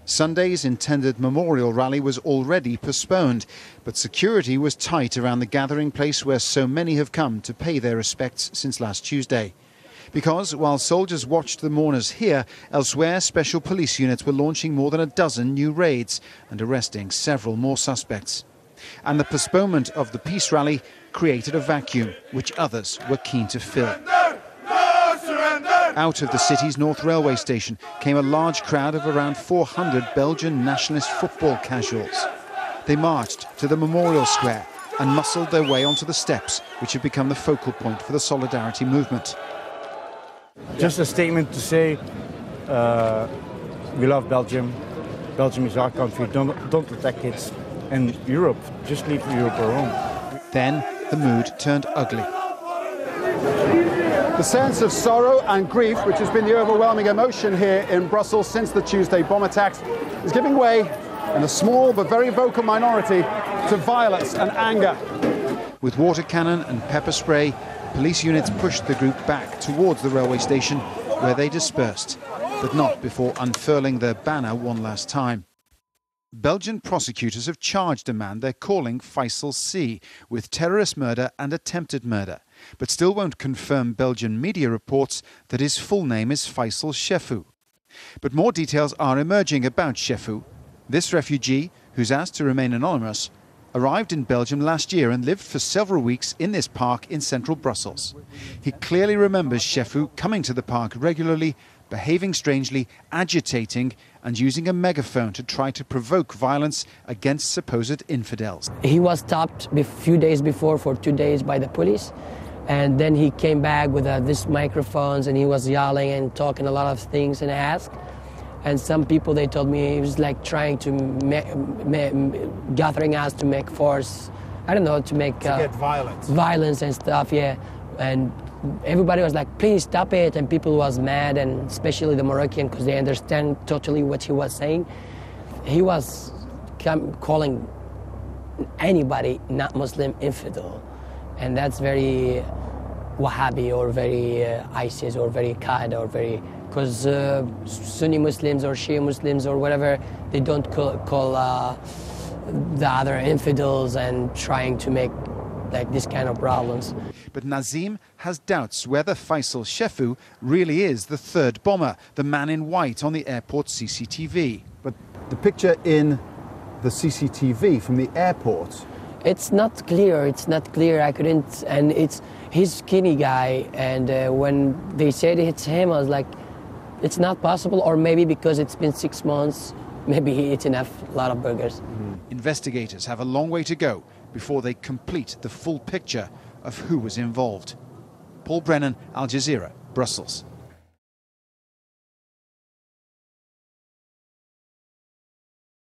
Sunday's intended memorial rally was already postponed, but security was tight around the gathering place where so many have come to pay their respects since last Tuesday. Because while soldiers watched the mourners here, elsewhere special police units were launching more than a dozen new raids and arresting several more suspects. And the postponement of the peace rally created a vacuum, which others were keen to fill. Out of the city's North Railway station came a large crowd of around 400 Belgian nationalist football casuals. They marched to the memorial square and muscled their way onto the steps, which have become the focal point for the solidarity movement. Just a statement to say we love Belgium. Belgium is our country. Don't attack it. And Europe, just leave Europe alone. Then the mood turned ugly. The sense of sorrow and grief, which has been the overwhelming emotion here in Brussels since the Tuesday bomb attacks, is giving way in a small but very vocal minority to violence and anger. With water cannon and pepper spray, police units pushed the group back towards the railway station, where they dispersed, but not before unfurling their banner one last time. Belgian prosecutors have charged a man they're calling Faisal C. with terrorist murder and attempted murder, but still won't confirm Belgian media reports that his full name is Faisal Shefu. But more details are emerging about Shefu. This refugee, who's asked to remain anonymous, arrived in Belgium last year and lived for several weeks in this park in central Brussels. He clearly remembers Shefu coming to the park regularly, behaving strangely, agitating and using a megaphone to try to provoke violence against supposed infidels. He was stopped a few days before for 2 days by the police, and then he came back with these microphones and he was yelling and talking a lot of things and asked. And some people, they told me he was like trying to gathering us to make force, I don't know, to get violence and stuff, yeah. And everybody was like, please stop it, and people was mad, and especially the Moroccan, because they understand totally what he was saying. He was calling anybody not Muslim infidel, and that's very Wahhabi or very ISIS or very Qaeda or very, because Sunni Muslims or Shia Muslims or whatever, they don't call the other infidels and trying to make like this kind of problems. But Nazim has doubts whether Faisal Shefu really is the third bomber, the man in white on the airport CCTV. But the picture in the CCTV from the airport, it's not clear. It's not clear. I couldn't, and he's skinny guy. And when they said it's him, I was like, it's not possible. Or maybe because it's been 6 months, maybe he eats a lot of burgers. Investigators have a long way to go before they complete the full picture of who was involved. Paul Brennan, Al Jazeera, Brussels.